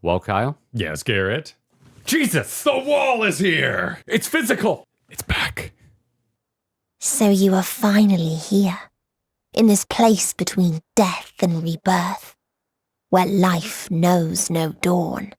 Well, Kyle? Yes, Garrett? Jesus, the wall is here! It's physical! It's back. So you are finally here, in this place between death and rebirth, where life knows no dawn.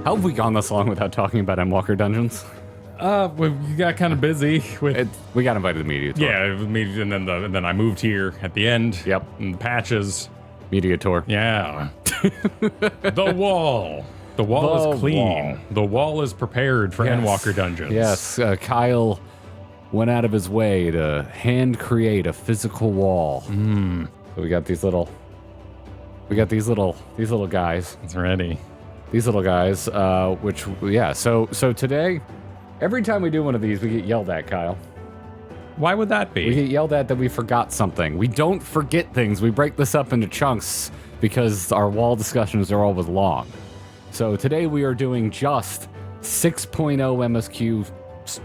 How have we gone this long without talking about Endwalker dungeons? We got kind of busy with... We got invited to the media tour. Yeah, and then I moved here at the end. Yep. And patches. Media tour. Yeah. The wall. The wall is clean. The wall is prepared for Endwalker dungeons. Yes, Kyle went out of his way to hand create a physical wall. So we got these little guys. It's ready. These little guys, so today, every time we do one of these, we get yelled at, Kyle. Why would that be? We get yelled at that we forgot something. We don't forget things. We break this up into chunks because our wall discussions are always long. So today we are doing just 6.0 MSQ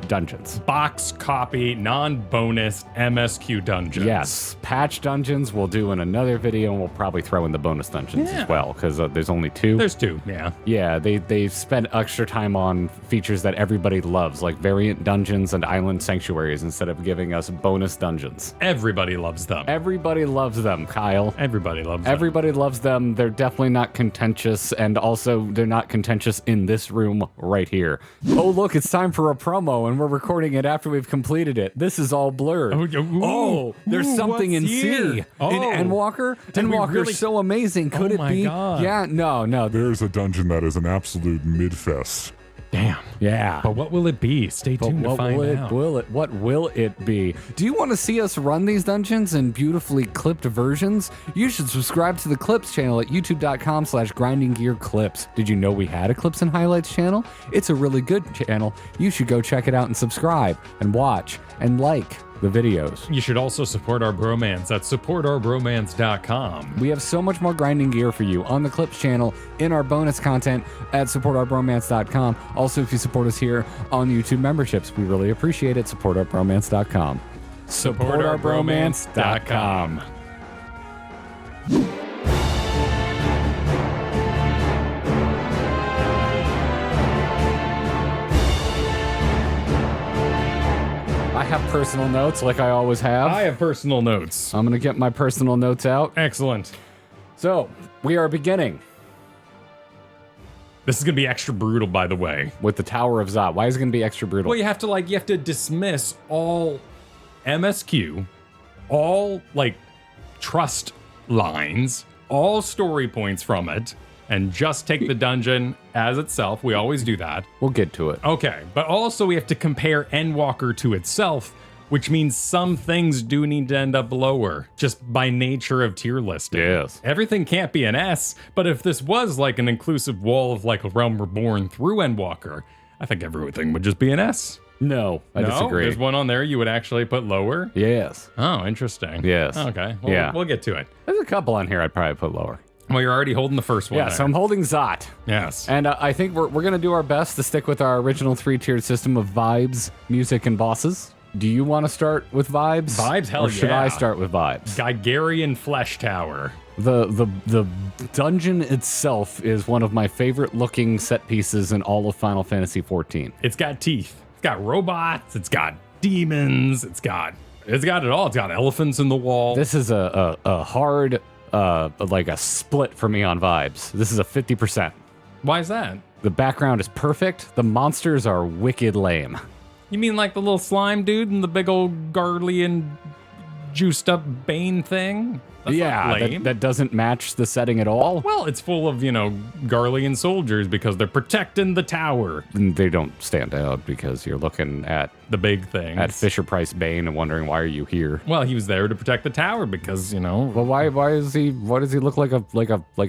dungeons. Box copy, non-bonus MSQ dungeons. Yes, patch dungeons we'll do in another video, and we'll probably throw in the bonus dungeons as well, because there's only two. There's two, yeah. Yeah, they spent extra time on features that everybody loves, like variant dungeons and island sanctuaries, instead of giving us bonus dungeons. Everybody loves them. Everybody loves them, Kyle. Everybody loves them. Everybody loves them. They're definitely not contentious, and also they're not contentious in this room right here. Oh, look, it's time for a promo, and we're recording it after we've completed it. This is all blurred. There's something in C. Oh. In Endwalker. Endwalker's so amazing. Could it be? God. Yeah, no. There's a dungeon that is an absolute mid-fest. Damn. Yeah. But what will it be? Stay tuned to find out. What will it be? Do you want to see us run these dungeons in beautifully clipped versions? You should subscribe to the Clips channel at youtube.com/grindinggearclips. Did you know we had a Clips and Highlights channel? It's a really good channel. You should go check it out and subscribe and watch and like the videos. You should also support our bromance at supportourbromance.com. We have so much more grinding gear for you on the Clips channel, in our bonus content at supportourbromance.com. Also, if you support us here on YouTube memberships, we really appreciate it. Supportourbromance.com. Supportourbromance.com. I have personal notes like I always have. I have personal notes. I'm going to get my personal notes out. Excellent. So, we are beginning This is going to be extra brutal, by the way. with the Tower of Zot. Why is it going to be extra brutal? Well, you have to dismiss all MSQ, all trust lines, all story points from it, and just take the dungeon as itself. We always do that. We'll get to it. Okay, but also we have to compare Endwalker to itself, which means some things do need to end up lower, just by nature of tier listing. Yes. Everything can't be an S, but if this was like an inclusive wall of like a Realm Reborn through Endwalker, I think everything would just be an S. No, I disagree. There's one on there you would actually put lower? Yes. Oh, interesting. Yes. Okay, well, Yeah. we'll get to it. There's a couple on here I'd probably put lower. Well, you're already holding the first one Yeah, there. so I'm holding Zot. Yes. And I think we're going to do our best to stick with our original three-tiered system of vibes, music, and bosses. Do you want to start with vibes? Vibes? Hell Or should yeah. I start with vibes? Gigarian Flesh Tower. The dungeon itself is one of my favorite looking set pieces in all of Final Fantasy XIV. It's got teeth. It's got robots. It's got demons. It's got it all. It's got elephants in the wall. This is a hard, like a split for me on vibes. This is a 50%. Why is that? The background is perfect. The monsters are wicked lame. You mean like the little slime dude and the big old Garlean juiced up Bane thing? That's not lame. That doesn't match the setting at all. Well, it's full of, Garlean soldiers because they're protecting the tower. And they don't stand out because you're looking at the big thing. At Fisher-Price Bane and wondering, why are you here? Well, he was there to protect the tower because, Well, why does he look like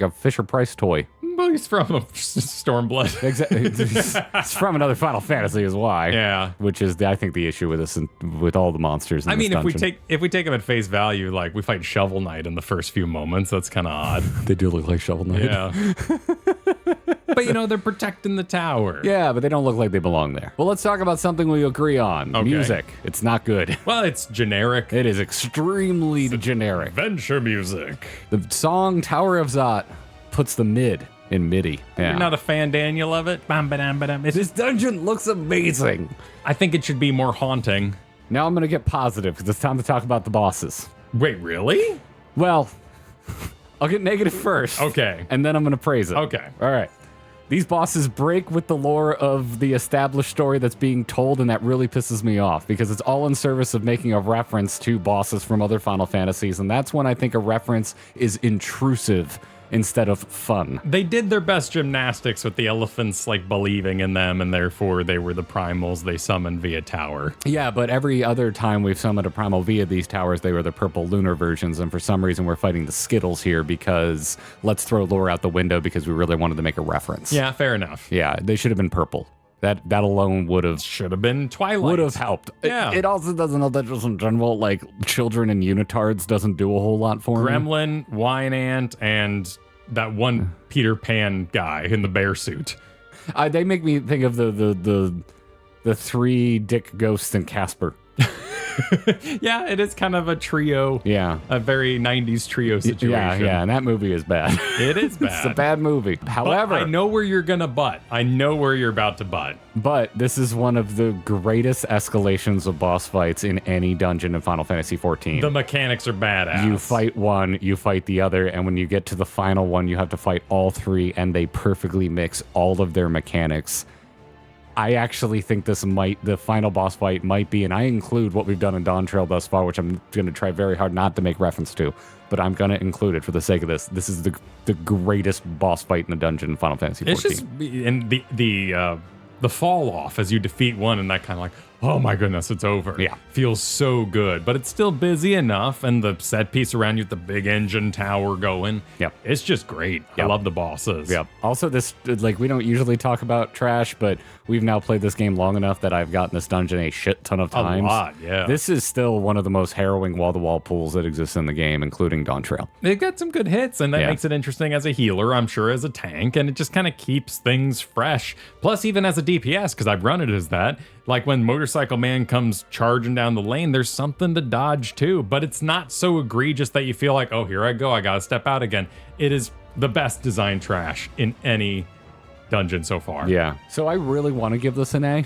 a Fisher-Price toy? Well, he's from Stormblood. Exactly. It's from another Final Fantasy is why. Yeah. Which is, I think, the issue with this and with all the monsters in this dungeon. if we take him at face value, like we fight Shovel Knight in the first few moments, that's kind of odd. They do look like Shovel Knight. Yeah. But, they're protecting the tower. Yeah, but they don't look like they belong there. Well, let's talk about something we agree on. Okay. Music. It's not good. Well, it's generic. It is extremely generic. Adventure music. The song Tower of Zot puts the mid in MIDI. Yeah. You're not a fan, Daniel, of it? This dungeon looks amazing. I think it should be more haunting. Now I'm going to get positive because it's time to talk about the bosses. Wait, really? Well, I'll get negative first. Okay. And then I'm going to praise it. Okay. All right. These bosses break with the lore of the established story that's being told, and that really pisses me off because it's all in service of making a reference to bosses from other Final Fantasies, and that's when I think a reference is intrusive instead of fun. They did their best gymnastics with the elephants, believing in them, and therefore they were the primals they summoned via tower. Yeah, but every other time we've summoned a primal via these towers, they were the purple lunar versions, and for some reason we're fighting the Skittles here because let's throw lore out the window because we really wanted to make a reference. Yeah, fair enough. Yeah, they should have been purple. That alone should have been Twilight. Would have helped. Yeah. It also doesn't help that just in general, children and unitards doesn't do a whole lot for me. Gremlin, Wine Ant, and that one Peter Pan guy in the bear suit. They make me think of the three Dick Ghosts and Casper. Yeah, it is kind of a trio. Yeah. A very 90s trio situation. Yeah, and that movie is bad. It is bad. It's a bad movie. However, I know where you're gonna butt. I know where you're about to butt. But this is one of the greatest escalations of boss fights in any dungeon in Final Fantasy XIV. The mechanics are badass. You fight one, you fight the other, and when you get to the final one, you have to fight all three, and they perfectly mix all of their mechanics. I actually think the final boss fight might be, and I include what we've done in Dawn Trail thus far, which I'm going to try very hard not to make reference to, but I'm going to include it for the sake of this. This is the greatest boss fight in the dungeon in Final Fantasy XIV. It's just, and the fall off as you defeat one, and that kind of oh my goodness, it's over. Yeah. Feels so good, but it's still busy enough, and the set piece around you with the big engine tower going. Yep. It's just great. Yep. I love the bosses. Yep. Also, this, we don't usually talk about trash, but we've now played this game long enough that I've gotten this dungeon a shit ton of times. A lot, yeah. This is still one of the most harrowing wall-to-wall pulls that exists in the game, including Dawn Trail. It got some good hits, and that makes it interesting as a healer, I'm sure, as a tank, and it just kind of keeps things fresh. Plus, even as a DPS, because I've run it as that, when Motorcycle Man comes charging down the lane, there's something to dodge too, but it's not so egregious that you feel like, oh, here I go, I gotta step out again. It is the best design trash in any dungeon so far. Yeah. So I really want to give this an A.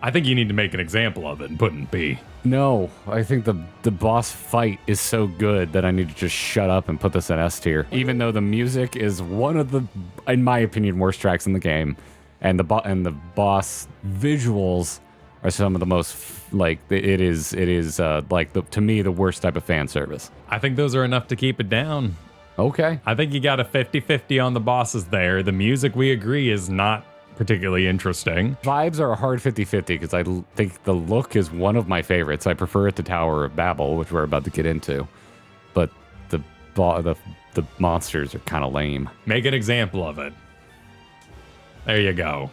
I think you need to make an example of it and put it in B. No, I think the boss fight is so good that I need to just shut up and put this in S tier. Even though the music is one of the, in my opinion, worst tracks in the game, and the boss visuals are some of the most, it is to me, the worst type of fan service. I think those are enough to keep it down. Okay. I think you got a 50-50 on the bosses there. The music, we agree, is not particularly interesting. Vibes are a hard 50-50 because I think the look is one of my favorites. I prefer it to Tower of Babil, which we're about to get into. But the monsters are kind of lame. Make an example of it. There you go.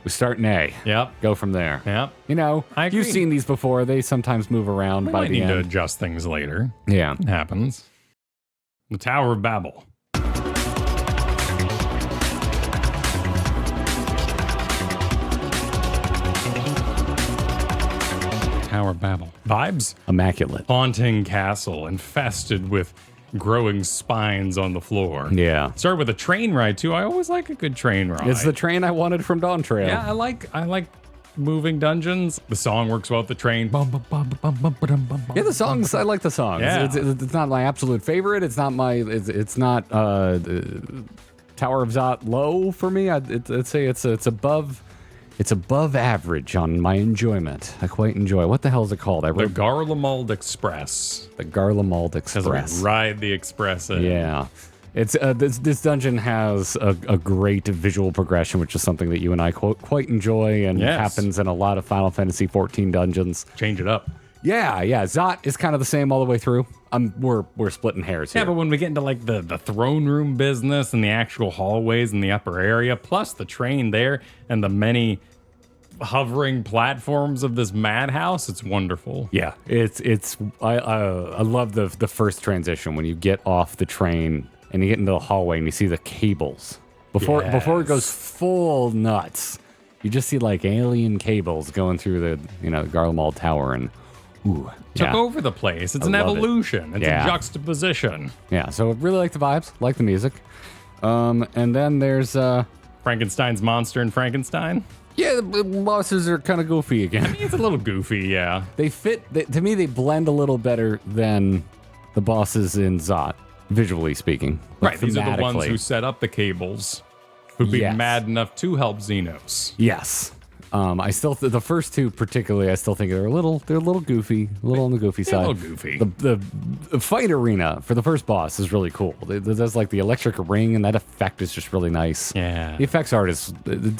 We start in A. Yep. Go from there. Yep. I agree. You've seen these before. They sometimes move around by the end. We might need to adjust things later. Yeah. It happens. The Tower of Babil. Tower of Babil. Vibes? Immaculate. Haunting castle infested with growing spines on the floor. Yeah. Start with a train ride too. I always like a good train ride. It's the train I wanted from Dawn Trail. Yeah, I like moving dungeons. The song works well with the train. Yeah, the songs, I like the songs. Yeah. It's not my absolute favorite. It's not Tower of Zot low for me. I'd say it's above average on my enjoyment. I quite enjoy. What the hell is it called? The Garlemald Express. The Garlemald Express. As we ride the express in. Yeah. It's this dungeon has a great visual progression, which is something that you and I quite enjoy, and happens in a lot of Final Fantasy XIV dungeons. Change it up. Yeah. Zot is kind of the same all the way through. We're splitting hairs here. Yeah, but when we get into like the throne room business and the actual hallways in the upper area, plus the train there and the many hovering platforms of this madhouse, it's wonderful. Yeah, I love the first transition when you get off the train and you get into the hallway and you see the cables before it goes full nuts. You just see like alien cables going through the Garlemald Tower and took over the place. It's an evolution. It's a juxtaposition. Yeah, so I really like the vibes, like the music. And then there's Frankenstein's monster and Frankenstein. Yeah, the bosses are kind of goofy again. I mean, it's a little goofy, yeah. They fit, to me, they blend a little better than the bosses in Zot, visually speaking. Right, these are the ones who set up the cables, who'd be mad enough to help Xenos. Yes. I still the first two particularly, I still think they're a little goofy, a little on the goofy side. A little goofy. The fight arena for the first boss is really cool. There's like the electric ring, and that effect is just really nice. Yeah. The effects artists,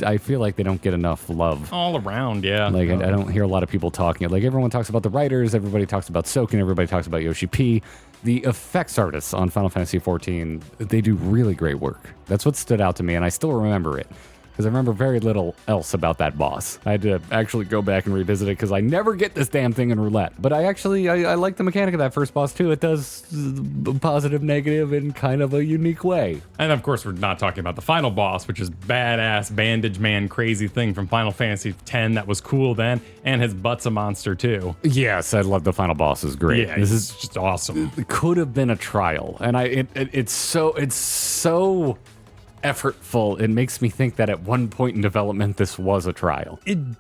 I feel like they don't get enough love. All around, yeah. Like I don't hear a lot of people talking. Like everyone talks about the writers, everybody talks about Soken, everybody talks about Yoshi P. The effects artists on Final Fantasy XIV, they do really great work. That's what stood out to me, and I still remember it. Because I remember very little else about that boss. I had to actually go back and revisit it because I never get this damn thing in roulette. But I like the mechanic of that first boss too. It does positive, negative in kind of a unique way. And of course, we're not talking about the final boss, which is badass bandage man crazy thing from Final Fantasy X that was cool then, and his butt's a monster too. Yes, I love the final boss. Is great. Yeah, this is just awesome. It could have been a trial, and it's so effortful. It makes me think that at one point in development this was a trial. It'd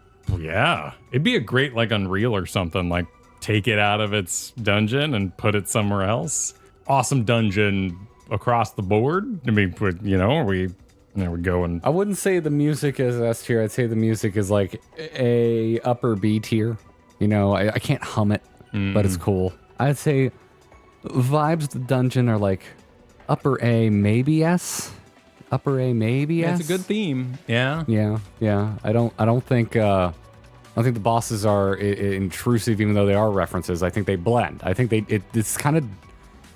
be a great like Unreal or something, like take it out of its dungeon and put it somewhere else. Awesome dungeon across the board. I mean, there we go. And I wouldn't say the music is S tier. I'd say the music is like a upper B tier. I can't hum it, but it's cool. I'd say vibes of the dungeon are like upper A, maybe S. Upper A, maybe yeah, S. it's a good theme. Yeah. Yeah. I don't think the bosses are intrusive, even though they are references. I think they blend. I think this kind of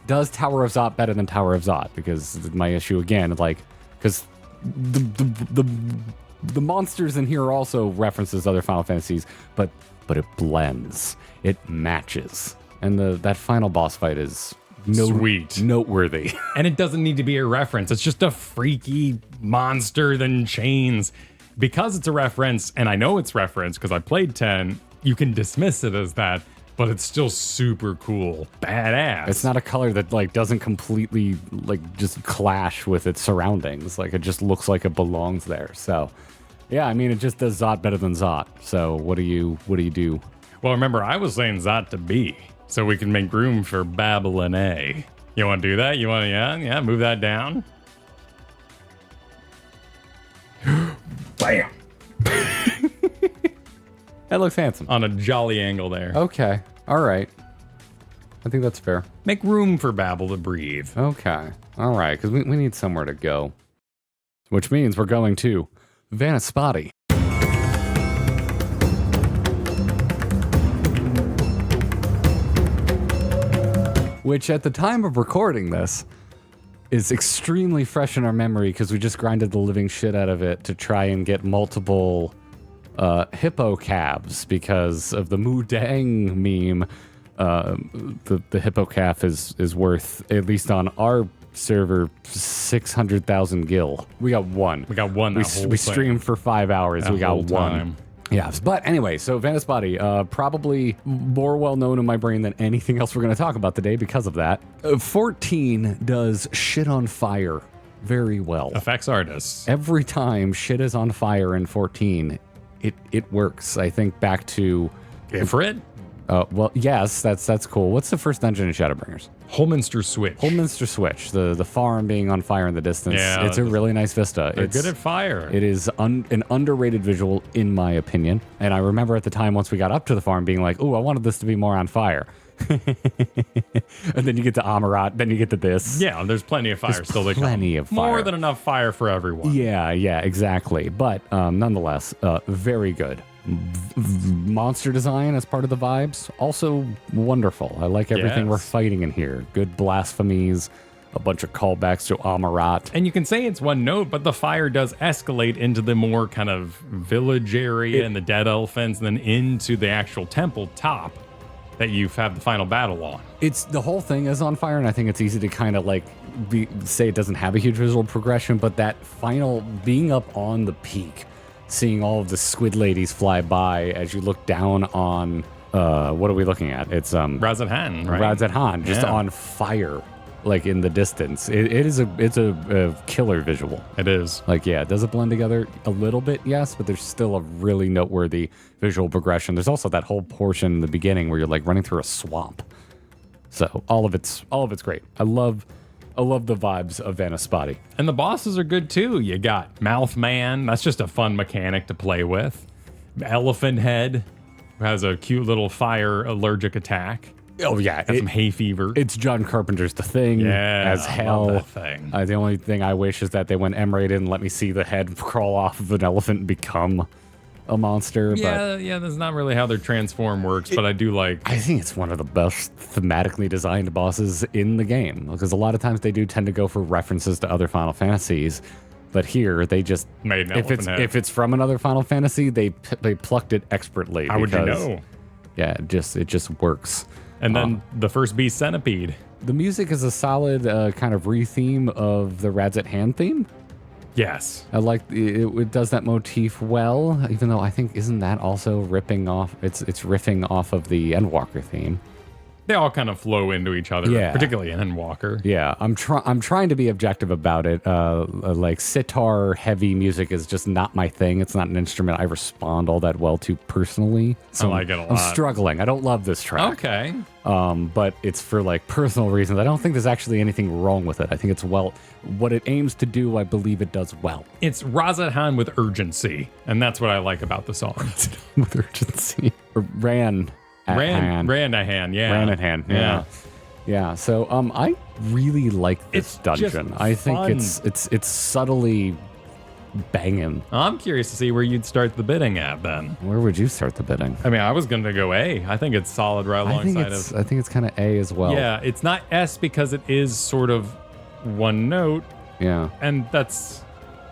does Tower of Zot better than Tower of Zot, because my issue again, like, because the monsters in here are also references other Final Fantasies, but it blends. It matches, and that final boss fight is sweet, noteworthy. And it doesn't need to be a reference. It's just a freaky monster in chains. Because it's a reference, and I know it's reference because I played 10, you can dismiss it as that, but it's still super cool. Badass. It's not a color that like doesn't completely like just clash with its surroundings. Like it just looks like it belongs there. So yeah, I mean it just does Zot better than Zot. So what do you do? Well, remember I was saying Zot to B. So we can make room for Babil and A. You want to do that? You want to, move that down? Bam! That looks handsome. On a jolly angle there. Okay. All right. I think that's fair. Make room for Babil to breathe. Okay. All right, because we need somewhere to go. Which means we're going to Vanaspati. Which at the time of recording this is extremely fresh in our memory because we just grinded the living shit out of it to try and get multiple hippo calves because of the Mudang meme. The hippo calf is worth, at least on our server, 600,000 gil. We got one. We got one. We streamed for 5 hours. We got one. Yes, but anyway, so Vanaspati, probably more well-known in my brain than anything else we're going to talk about today because of that. 14 does shit on fire very well. Effects artists. Every time shit is on fire in 14, it works. I think back to... Ifrit? Well, yes, that's cool. What's the first dungeon in Shadowbringers? Holminster Switch. Holminster Switch, the farm being on fire in the distance. Yeah, it's a really nice vista. They're It's good at fire. It is an underrated visual, in my opinion. And I remember at the time, once we got up to the farm, being like, "Ooh, I wanted this to be more on fire." And then you get to Amarat, then you get to this. Yeah, there's plenty of fire still to come. Plenty of fire. More than enough fire for everyone. Yeah, exactly. But nonetheless, very good. Monster design as part of the vibes, also wonderful. I like everything we're fighting in here. Good blasphemies, a bunch of callbacks to Amarat. And you can say it's one note, but the fire does escalate into the more kind of village area and the dead elephants, and then into the actual temple top that you have the final battle on. It's the whole thing is on fire, and I think it's easy to kind of like say it doesn't have a huge visual progression, but that final being up on the peak, seeing all of the squid ladies fly by as you look down on what are we looking at? It's Razat Han, right? Razat Han, just on fire, like in the distance. It's a killer visual. It is. Like, yeah, does it blend together a little bit? Yes, but there's still a really noteworthy visual progression. There's also that whole portion in the beginning where you're like running through a swamp. So all of it's great. I love the vibes of Vanaspati. And the bosses are good too. You got Mouth Man. That's just a fun mechanic to play with. Elephant Head, who has a cute little fire allergic attack. Oh yeah, Got some hay fever. It's John Carpenter's The Thing as hell. I love that thing. The only thing I wish is that they went M-rated and let me see the head crawl off of an elephant and become a monster. Yeah, that's not really how their transform works, but I do like... I think it's one of the best thematically designed bosses in the game, because a lot of times they do tend to go for references to other Final Fantasies, but here they just made an elephant head. If it's from another Final Fantasy, they plucked it expertly. How would you know? Yeah, it just works. And then the first beast centipede. The music is a solid kind of re-theme of the Razat Han theme. Yes. I like it does that motif well, even though I think isn't that also ripping off? It's riffing off of the Endwalker theme. They all kind of flow into each other, particularly in Endwalker. Yeah, I'm trying to be objective about it. Like sitar heavy music is just not my thing. It's not an instrument I respond all that well to personally. So I like it a lot. I'm struggling. I don't love this track. Okay. But it's for like personal reasons. I don't think there's actually anything wrong with it. I think it's what it aims to do, I believe it does well. It's Razat Han with urgency, and that's what I like about the song. With urgency. Ran at hand, yeah. Yeah. So I really like this dungeon. I think it's subtly banging. I'm curious to see where you'd start the bidding at then. Where would you start the bidding? I mean, I was going to go A. I think it's solid right alongside of... I think it's kind of A as well. Yeah, it's not S because it is sort of one note. Yeah. And that's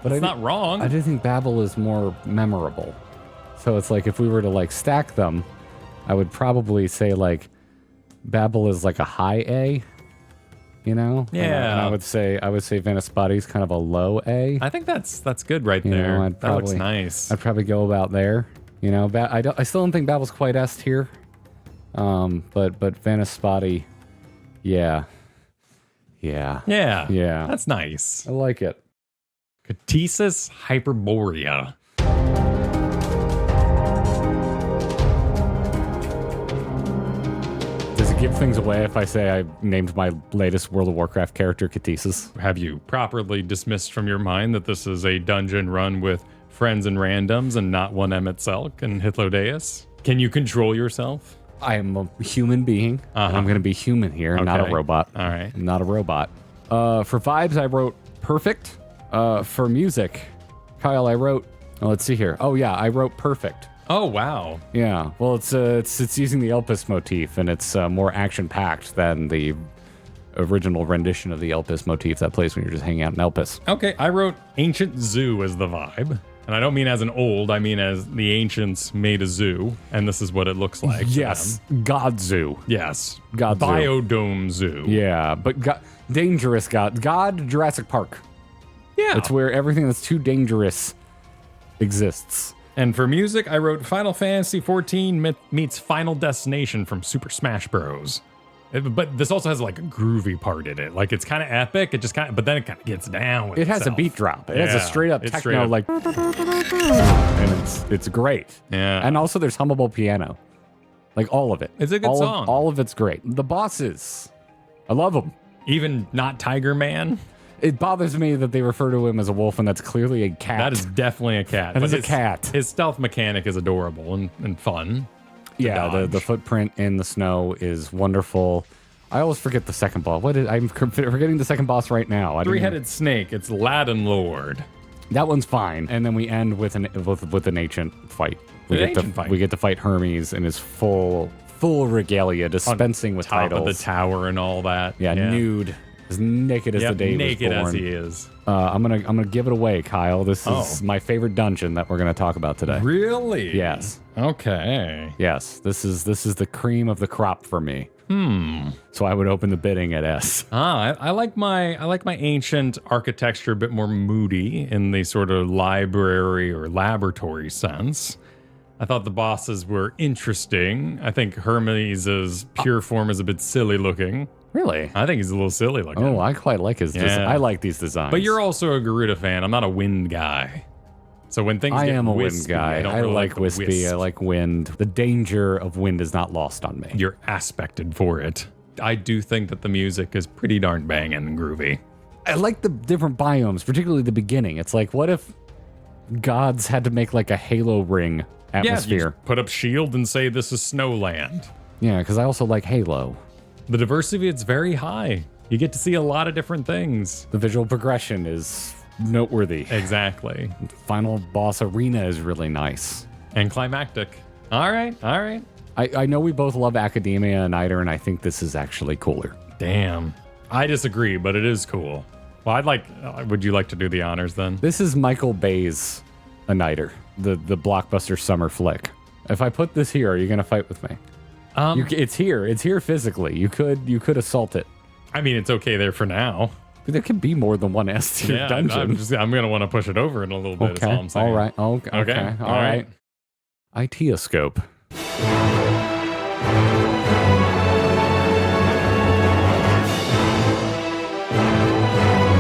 not wrong. I do think Babil is more memorable. So it's like if we were to like stack them, I would probably say like Babil is like a high A, you know? Yeah. And I would say Vanaspati is kind of a low A. I think that's good right there. That looks nice. I'd probably go about there. You know, I still don't think Babil's quite S tier. But Vanaspati, yeah. That's nice. I like it. Ktisis Hyperboreia. Does it give things away if I say I named my latest World of Warcraft character Ktisis? Have you properly dismissed from your mind that this is a dungeon run with friends and randoms and not one Emmett Selk and Hythlodaeus? Can you control yourself? I am a human being. And I'm going to be human here, not a robot. All right. Not a robot. For vibes, I wrote perfect. For music, Kyle, I wrote, let's see here. Oh yeah, I wrote perfect. Oh, wow. Yeah, well, it's using the Elpis motif, and it's more action-packed than the original rendition of the Elpis motif that plays when you're just hanging out in Elpis. Okay, I wrote Ancient Zoo as the vibe. And I don't mean as an old, I mean as the ancients made a zoo, and this is what it looks like. Yes, God Zoo. Yes. God Zoo. Biodome Zoo. Yeah, but dangerous God. God Jurassic Park. Yeah. It's where everything that's too dangerous exists. And for music, I wrote Final Fantasy XIV meets Final Destination from Super Smash Bros. But this also has like a groovy part in it. Like it's kind of epic. It just but then it kind of gets down with It has a beat drop. It has a straight up techno like, and it's great. Yeah. And also there's hummable piano. Like all of it. It's a good song. All of it's great. The bosses, I love them. Even not Tiger Man. It bothers me that they refer to him as a wolf, and that's clearly a cat. That is definitely a cat. That is a cat. His stealth mechanic is adorable and fun. Yeah, the footprint in the snow is wonderful. I always forget the second boss. I'm forgetting the second boss right now. Three-headed snake. It's Latin Lord. That one's fine. And then we end with an ancient fight. We get to fight Hermes in his full regalia, dispensing with top titles. Of the tower and all that. Yeah, nude. As naked as the day he was born. Naked as he is. I'm gonna give it away, Kyle. This is my favorite dungeon that we're gonna talk about today. Really? Yes. Okay. Yes. This is the cream of the crop for me. So I would open the bidding at S. I like my ancient architecture a bit more moody in the sort of library or laboratory sense. I thought the bosses were interesting. I think Hermes' pure form is a bit silly looking. Really? I think he's a little silly looking. Oh, I quite like his design. I like these designs. But you're also a Garuda fan. I'm not a wind guy. So when things I get am a wispy, wind guy. I really like wispy. wisp. I like wind. The danger of wind is not lost on me. You're aspected for it. I do think that the music is pretty darn banging and groovy. I like the different biomes, particularly the beginning. It's like, what if gods had to make like a Halo ring atmosphere? Yeah, you put up shield and say this is Snowland. Yeah, because I also like Halo. The diversity, it's very high. You get to see a lot of different things. The visual progression is noteworthy. Exactly. Final boss arena is really nice. And climactic. All right. I know we both love Academia and Niter, and I think this is actually cooler. Damn. I disagree, but it is cool. Well, would you like to do the honors then? This is Michael Bay's A Niter, the blockbuster summer flick. If I put this here, are you going to fight with me? It's here. It's here physically. You could assault it. I mean, it's okay there for now. But there could be more than one S tier dungeon. I'm going to want to push it over in a little bit. Okay. Is all I'm saying. All right. Okay. All right. Aitiascope.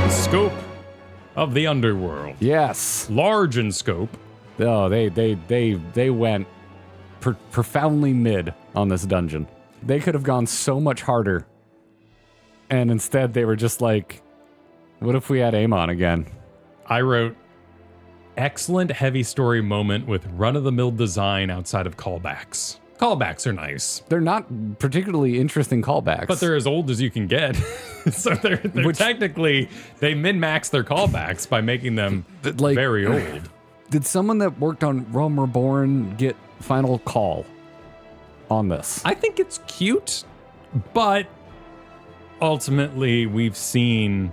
Scope of the underworld. Yes. Large in scope. Oh, they went profoundly mid on this dungeon. They could have gone so much harder. And instead they were just like, what if we had Amon again? I wrote, excellent heavy story moment with run-of-the-mill design outside of callbacks. Callbacks are nice. They're not particularly interesting callbacks. But they're as old as you can get. So they're technically, they min-max their callbacks by making them very old. Did someone that worked on Realm Reborn get final call on this? I think it's cute, but ultimately we've seen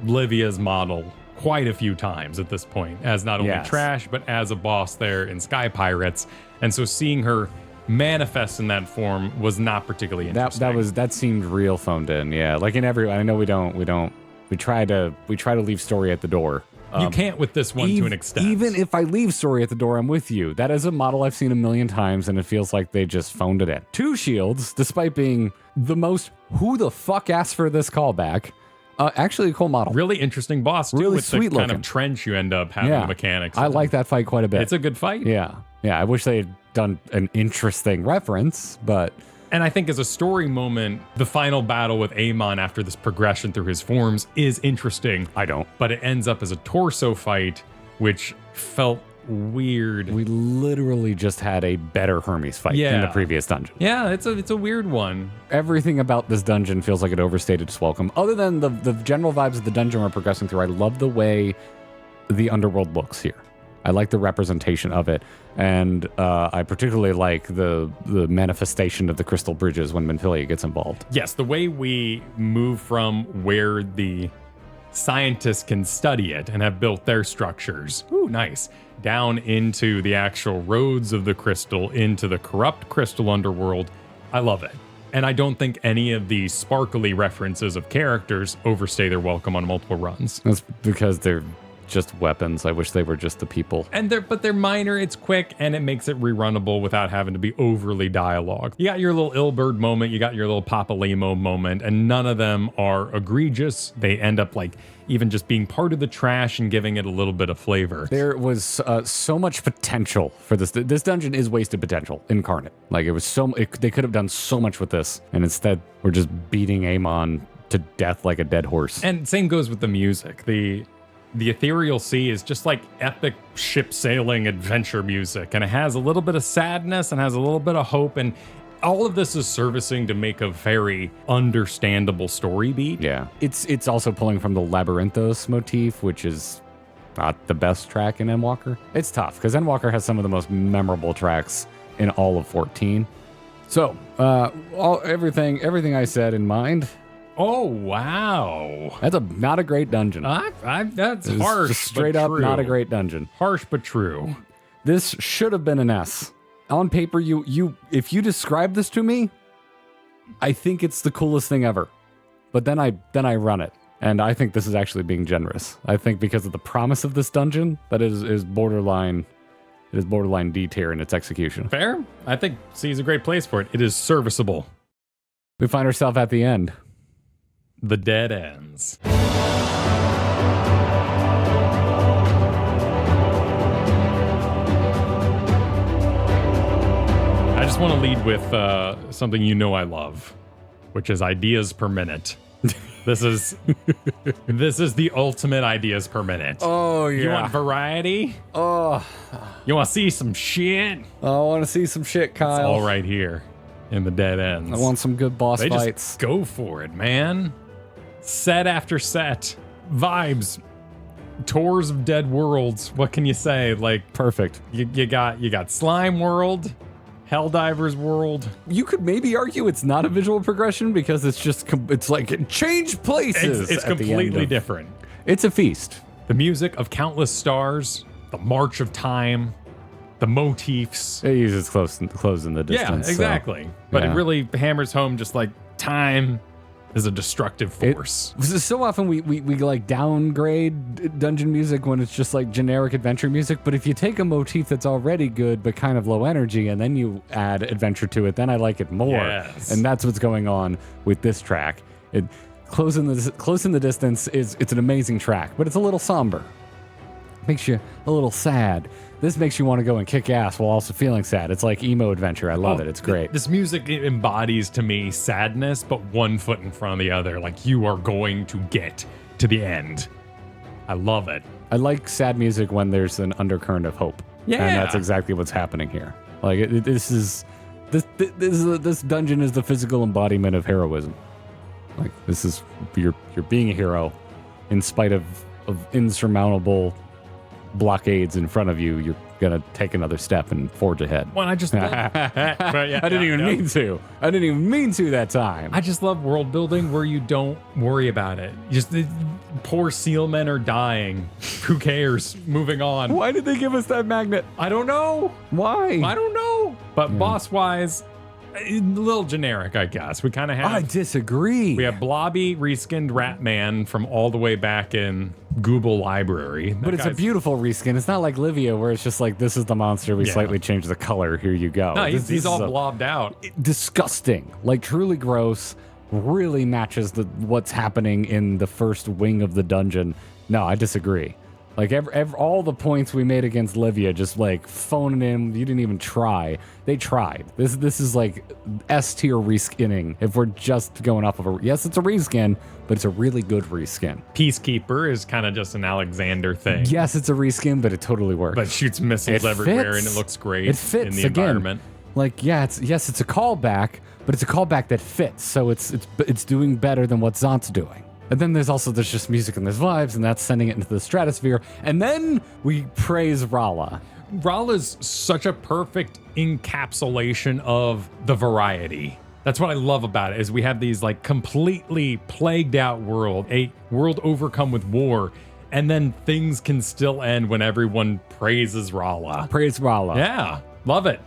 Livia's model quite a few times at this point as not only trash, but as a boss there in Sky Pirates. And so seeing her manifest in that form was not particularly interesting. That seemed real phoned in. Yeah. Like in I know we try to leave story at the door. You can't with this one to an extent. Even if I leave story at the door, I'm with you. That is a model I've seen a million times, and it feels like they just phoned it in. 2 shields, despite being the most who the fuck asked for this callback. Actually a cool model. Really interesting boss, too, really with sweet the kind looking of trench you end up having the mechanics. I like that fight quite a bit. It's a good fight. Yeah. I wish they had done an interesting reference, but... And I think as a story moment, the final battle with Amon after this progression through his forms is interesting. I don't. But it ends up as a torso fight, which felt weird. We literally just had a better Hermes fight in the previous dungeon. Yeah, it's a weird one. Everything about this dungeon feels like it overstated its welcome. Other than the general vibes of the dungeon we're progressing through, I love the way the underworld looks here. I like the representation of it, and I particularly like the manifestation of the crystal bridges when Menphilia gets involved. Yes, the way we move from where the scientists can study it and have built their structures, nice, down into the actual roads of the crystal, into the corrupt crystal underworld. I love it. And I don't think any of the sparkly references of characters overstay their welcome on multiple runs. That's because they're just weapons. I wish they were just the people. And they're minor, it's quick, and it makes it rerunnable without having to be overly dialogue. You got your little Ilbird moment, you got your little Papalemo moment, and none of them are egregious. They end up like even just being part of the trash and giving it a little bit of flavor. There was so much potential for this. This dungeon is wasted potential incarnate. Like it was they could have done so much with this, and instead we're just beating Amon to death like a dead horse. And same goes with the music. The Ethereal Sea is just like epic ship sailing adventure music, and it has a little bit of sadness and has a little bit of hope, and all of this is servicing to make a very understandable story beat. Yeah, it's also pulling from the Labyrinthos motif, which is not the best track in Endwalker. It's tough because Endwalker has some of the most memorable tracks in all of 14. So, everything I said in mind. Oh, wow. That's not a great dungeon. That's harsh, just straight but up true. not a great dungeon. Harsh, but true. This should have been an S. On paper, if you describe this to me, I think it's the coolest thing ever. But then I run it, and I think this is actually being generous. I think because of the promise of this dungeon, that is borderline D tier in its execution. Fair. I think C is a great place for it. It is serviceable. We find ourselves at the end. The Dead Ends. I just want to lead with something you know I love, which is ideas per minute. This is the ultimate ideas per minute. Oh, yeah. You want variety? Oh. You want to see some shit? I want to see some shit, Kyle. It's all right here in the Dead Ends. I want some good boss They fights. Just go for it, man. Set after set. Vibes. Tours of dead worlds. What can you say? Like, perfect. You got Slime World, Helldivers World. You could maybe argue it's not a visual progression because it's like change places. It's completely different. It's a feast. The music of countless stars, the march of time, the motifs. It uses close in the distance. Yeah, exactly. So, but yeah. It really hammers home just like time is a destructive force. So often we like downgrade dungeon music when it's just like generic adventure music, but if you take a motif that's already good but kind of low energy and then you add adventure to it, then I like it more. Yes. And that's what's going on with this track. Close in the distance it's an amazing track, but it's a little somber. Makes you a little sad. This makes you want to go and kick ass while also feeling sad. It's like emo adventure. I love it. It's great. This music embodies to me sadness, but one foot in front of the other. Like you are going to get to the end. I love it. I like sad music when there's an undercurrent of hope. Yeah. And that's exactly what's happening here. Like this dungeon is the physical embodiment of heroism. Like this is you're being a hero in spite of insurmountable blockades in front of you. You're gonna take another step and forge ahead. Well, I just love, I didn't even mean to that time. I just love world building where you don't worry about it. Just the poor seal men are dying. Who cares? Moving on. Why did they give us that magnet? I don't know. Why? I don't know. But boss wise, a little generic, I guess. We kind of have. I disagree. We have Blobby reskinned Ratman from all the way back in Google Library. But it's a beautiful reskin. It's not like Livia where it's just like, this is the monster. We slightly changed the color. Here you go. No, this he's all blobbed out. Disgusting. Like truly gross. Really matches what's happening in the first wing of the dungeon. No, I disagree. Like all the points we made against Livia, just like phoning in. You didn't even try. They tried. This is like S tier reskinning. If we're just going off of yes, it's a reskin, but it's a really good reskin. Peacekeeper is kind of just an Alexander thing. Yes, it's a reskin, but it totally works. But shoots missiles everywhere and it looks great. It fits in the environment. Like it's a callback, but it's a callback that fits. So it's doing better than what Zont's doing. And then there's just music and there's vibes, and that's sending it into the stratosphere. And then we praise Rala. Rala's such a perfect encapsulation of the variety. That's what I love about it, is we have these like completely plagued out world, a world overcome with war, and then things can still end when everyone praises Rala. Praise Rala. Yeah, love it.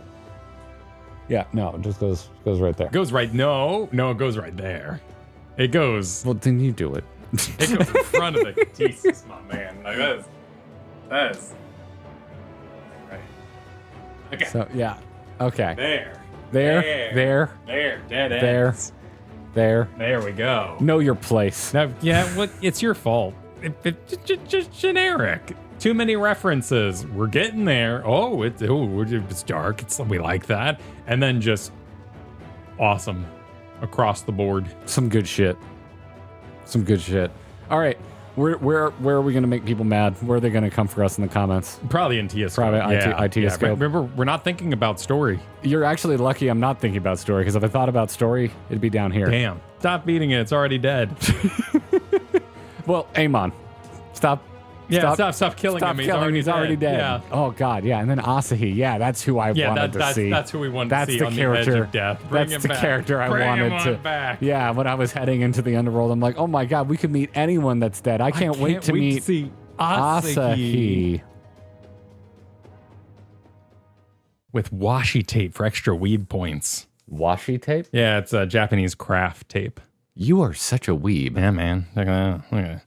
Yeah, no, it just goes right there. Goes right, no, it goes right there. It goes. Well, then you do it. It goes in front of the Ktisis, my man. Like this. That is. Right. Okay. So, yeah. Okay. There. Dead ends. There we go. Know your place. Now, yeah, it's your fault. Just generic. Too many references. We're getting there. Oh, it's dark. We like that. And then just awesome across the board. Some good shit. All right. Where are we going to make people mad? Where are they going to come for us in the comments? Probably in Aitiascope. Probably Aitiascope. Yeah. Remember, we're not thinking about story. You're actually lucky I'm not thinking about story, because if I thought about story, it'd be down here. Damn. Stop beating it. It's already dead. Well, Amon. Stop killing him. He's already dead. Yeah. Oh, God, yeah. And then Asahi. Yeah, that's who I wanted to see. That's who we wanted to see the on character. the edge of death. That's the character I wanted to. Back. Yeah, when I was heading into the underworld, I'm like, oh, my God, we could meet anyone that's dead. I can't wait to meet see Asahi. With washi tape for extra weeb points. Washi tape? Yeah, it's a Japanese craft tape. You are such a weeb. Yeah, man. Look at that.